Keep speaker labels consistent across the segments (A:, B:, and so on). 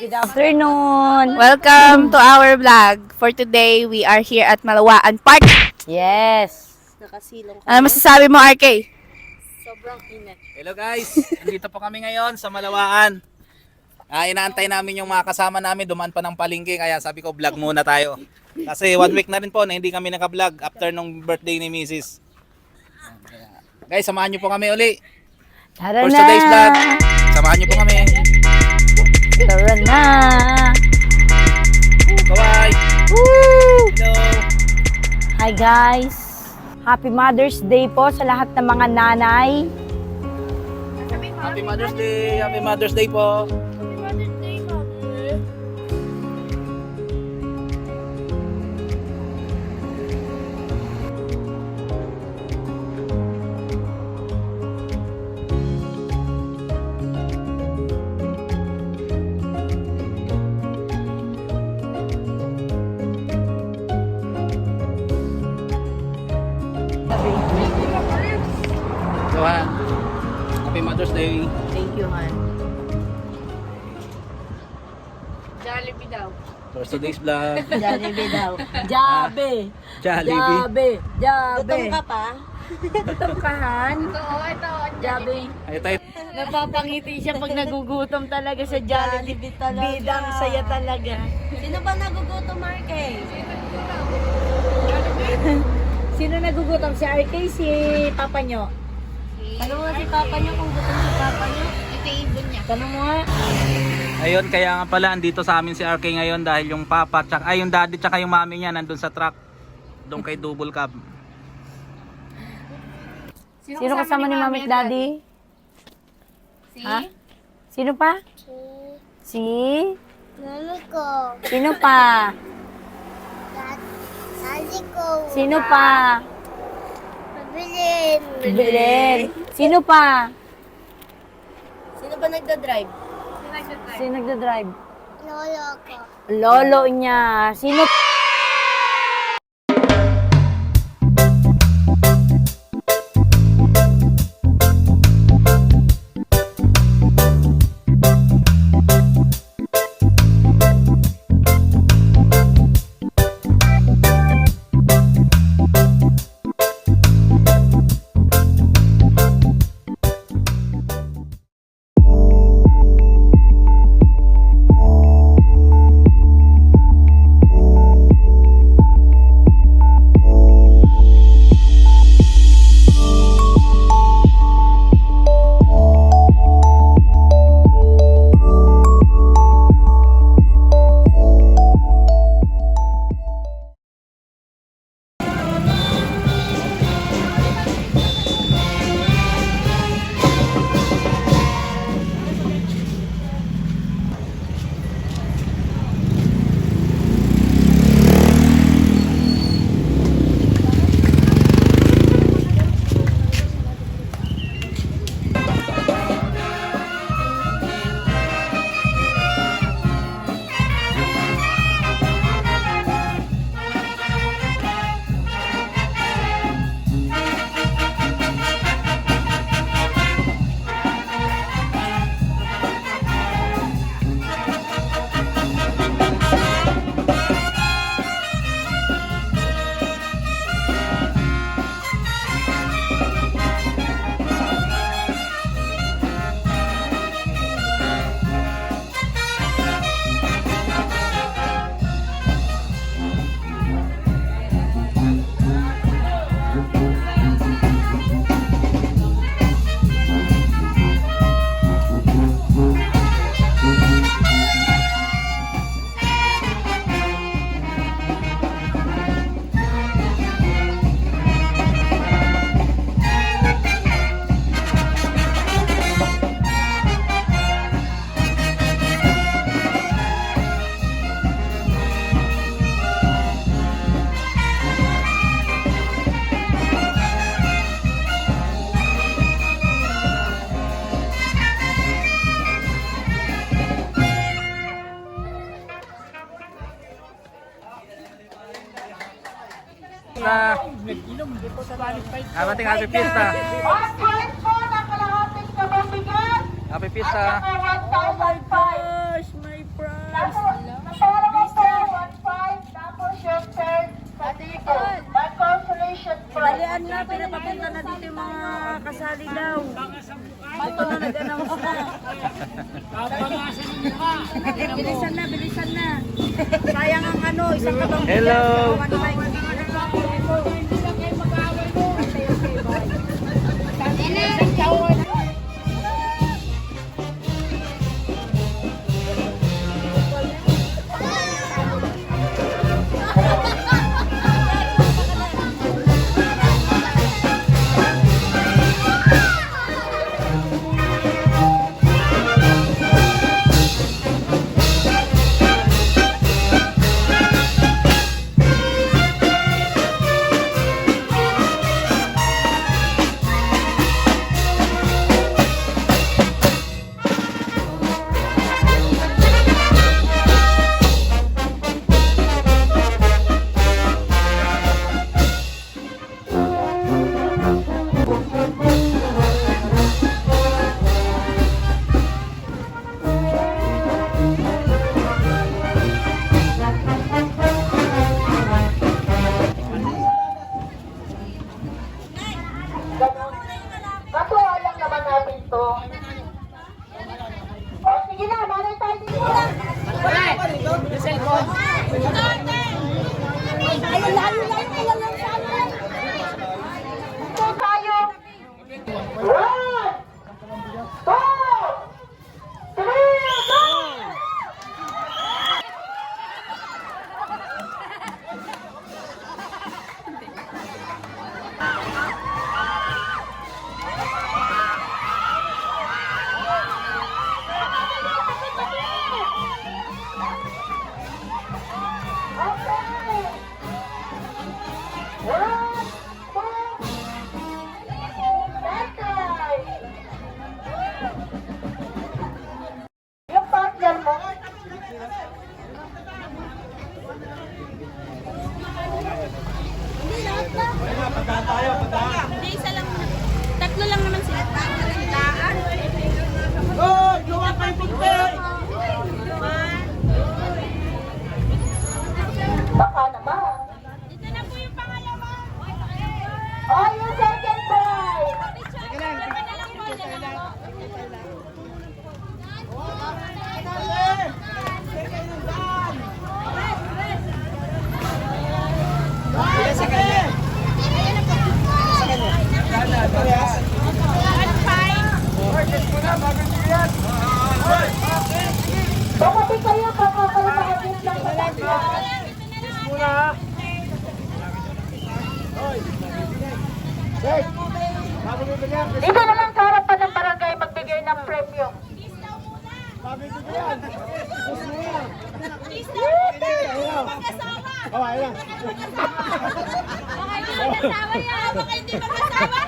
A: Good afternoon.
B: Welcome to our vlog. For today, we are here at Malawaan Park.
A: Yes.
C: Nakasilong ko.
B: Ano masasabi mo, RK?
C: Sobrang init.
D: Hello guys, nandito po kami ngayon sa Malawaan. Inaantay namin yung mga kasama namin, dumaan pa ng palengke, kaya sabi ko vlog muna tayo. Kasi 1 week na rin po na hindi kami naka-vlog after nung birthday ni Mrs. Guys, samahan niyo po kami uli.
A: Tara
D: For
A: na.
D: today's vlog, samahan niyo po kami.
A: Tara na.
D: Bye-bye.
A: Woo!
D: Hello.
A: Hi guys. Happy Mother's Day po sa lahat ng mga nanay.
D: Happy Mother's Day. Happy Mother's Day po. Johan. Happy Mother's Day.
C: Thank you, Han.
B: Jollibee daw.
D: For today's vlog.
C: Jollibee daw.
A: Jabe.
D: Jollibee.
A: Jabe.
C: Gutom ka pa?
A: Tungkahan.
B: Ito.
A: Jabe.
D: Ay tayo.
A: Napapangiti siya pag nagugutom talaga sa Jollibee.
C: talaga.
A: Bidang saya talaga.
C: Sino ba nagugutom, Marke?
A: Sino nagugutom? Si RK, si Papa nyo?
C: Tanong mo si Papa niyo kung gutom si Papa niyo.
B: Ito yung ibon niya.
A: Tanong mo nga.
D: Ayun, kaya nga pala andito sa amin si RK ngayon dahil yung papa, yung daddy tsaka yung mami niya nandun sa truck. Doon kay Double Cab.
A: Sino kasama ni Mami at Daddy?
B: Si?
A: Ha? Sino pa? Si?
E: Mami ko,
A: Sino pa?
E: daddy ko,
A: Sino pa?
E: pabilin,
A: Belen. Sino pa?
C: Sino ba nagda-drive?
A: Sino nagda-drive?
E: lolo ko,
A: Lolo niya. Sino?
D: na ating happy fiesta. Happy fiesta.
A: Oh my gosh, my pride. Dalian nga, pinapapunta na dito yung mga kasali daw. Ito na nag-announce na. Bilisan na, bilisan na. Sayang ang ano, isang kabang.
D: Hello.
F: Matuwa lang naman natin to. O, sige na, manay tayo dito lang. Ayun lang sa amin. Ito tayo. 1, 2, 3, go! Yung partner mo.
C: Hindi, isa lang. Tatlo lang naman sila. Daan.
F: Baka naman.
C: Dito na po yung pangalawa.
F: Oh, yung second boy.
C: Dalawa na lang po. Dalawa.
F: Bakit kayo kakakalamakit lang sa tatlo? Dito naman sa harapan ng barangay magbigay ng premyo.
C: Baka hindi mag-asawa yan. Baka hindi mag-asawa.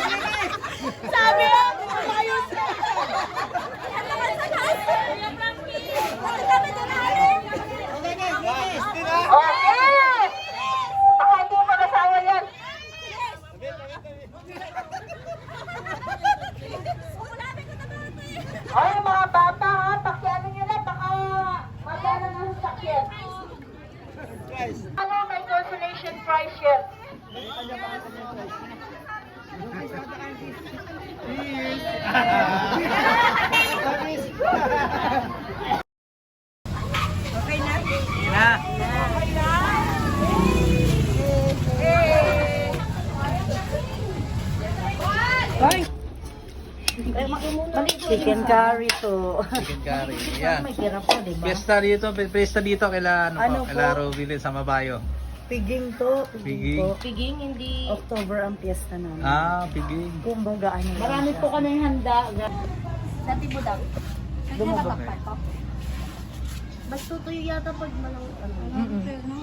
C: Sabi mo, ayos na. Ano naman sa taas? Kuya Frankie. Ano naman sa taas?
F: Okay! Baka hindi mag-asawa yan. Ay, mga bata ha, pakiano nyo na, baka magana ng sakyan. Ano, may consolation prize yan.
A: Chicken curry to.
D: Chicken curry. Yan.
A: May hirap po, di ba?
D: Pesta dito kaila
A: Ano po?
D: kaila Rovilin sa Mabayo.
A: Piging to.
D: Piging.
A: po.
C: Piging, hindi.
A: October ang piyesta namin.
D: Piging.
A: Kumbaga, ano lang
C: Marami
A: siya.
C: po kaming handa. Sa tibo daw.
A: Lumabas
C: pa. Mas tutuyo yata pag malang ano. Pwede mo.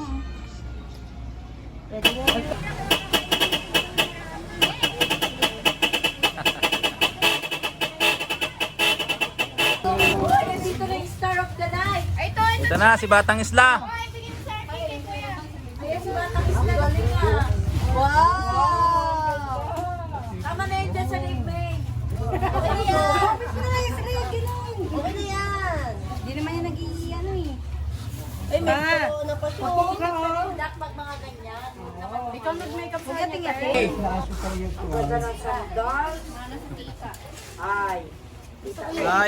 C: Dito na yung star of the night. Ay, ito.
D: Ito na si Batang Isla.
C: Ayan si Batang Isla. Galing ah. Wow! Tama na yun dyan sa libre.
A: ka.
C: Opo ka, oh.
A: Ikaw nag-makeup sa ating-ating. Ganda ng sandal. Ay.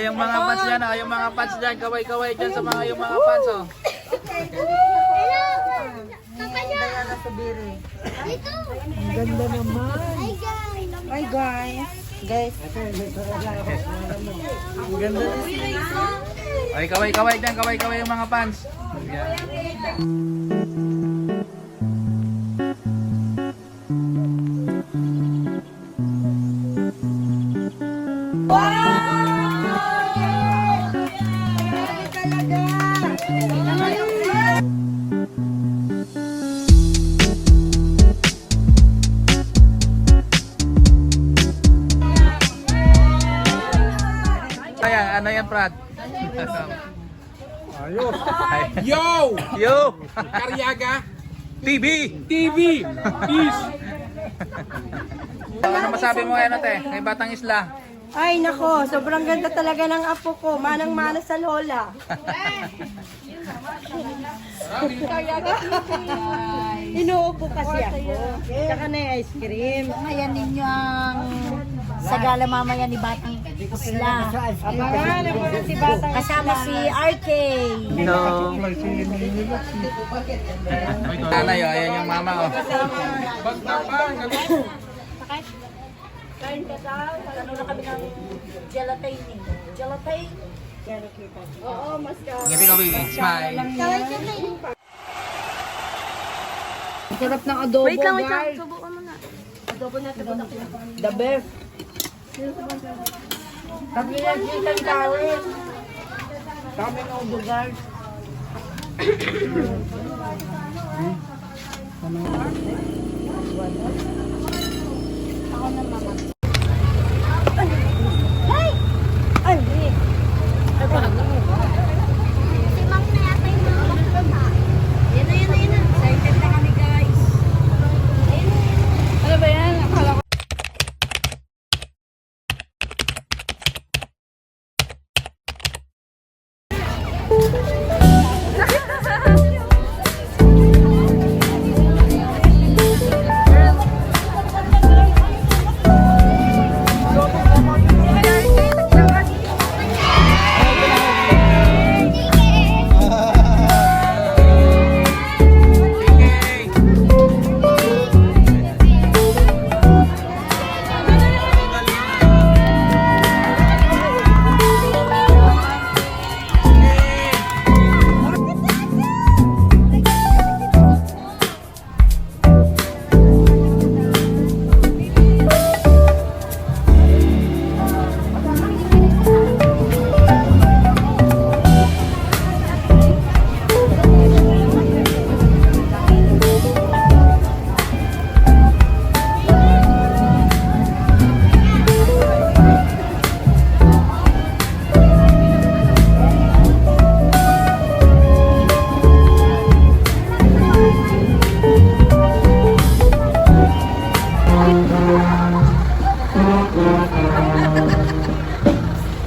D: Yung mga fans dyan, yung mga fans dyan, kaway-kaway dyan sa mga yung mga fans, oh.
A: Diana Subiri.
C: Ganda naman.
A: Hi guys. Guys. Ang ganda na sila.
D: Ay, kaway-kaway dyan, kaway-kaway yung mga fans. Ayan, ano yan, Brad?
G: Ayos. Yo!
D: Yo!
G: Karyaga
D: TV!
G: TV! Is!
D: Ano masabi mo ano te? Kay Batang Isla?
C: Ay, nako. Sobrang ganda talaga ng apo ko. Manang-mana sa lola. Inuupo kasi ako. Tsaka na yung ice cream.
H: Ayan ninyo ang sagala mamaya ni Batang Isla.
C: Abangan ako na si Batang
H: Kasama si RK.
D: No. Nanay, oh, ayan yung mama, oh.
G: Basta pa!
H: Kain ka sa, ano na kami ng gelatin. Gelatin?
C: Oo, mas ka.
D: Ngiti ka, baby. Smile.
A: Sarap ng adobo,
C: Wait lang.
A: guys.
C: Subukan mo na.
A: The best. Sabi niya, chicken curry. Kami ng ubo, guys.
C: Ay, hindi.
E: Si Mang na yata yung mga bakla.
H: Yan na. Excited na kami guys.
A: Ano ba yan? Akala ko.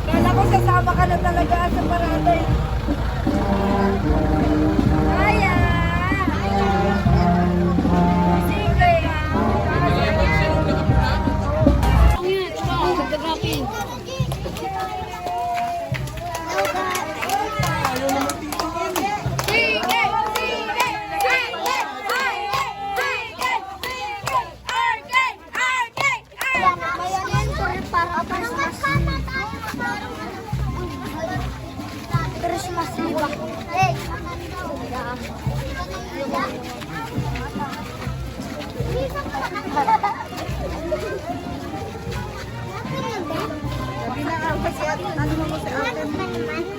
C: Kala ko sasama ka na talaga sa parada. Aya!
E: Christmas liba. Hey!
C: Sabi na ako si ate. Ano mo si ate?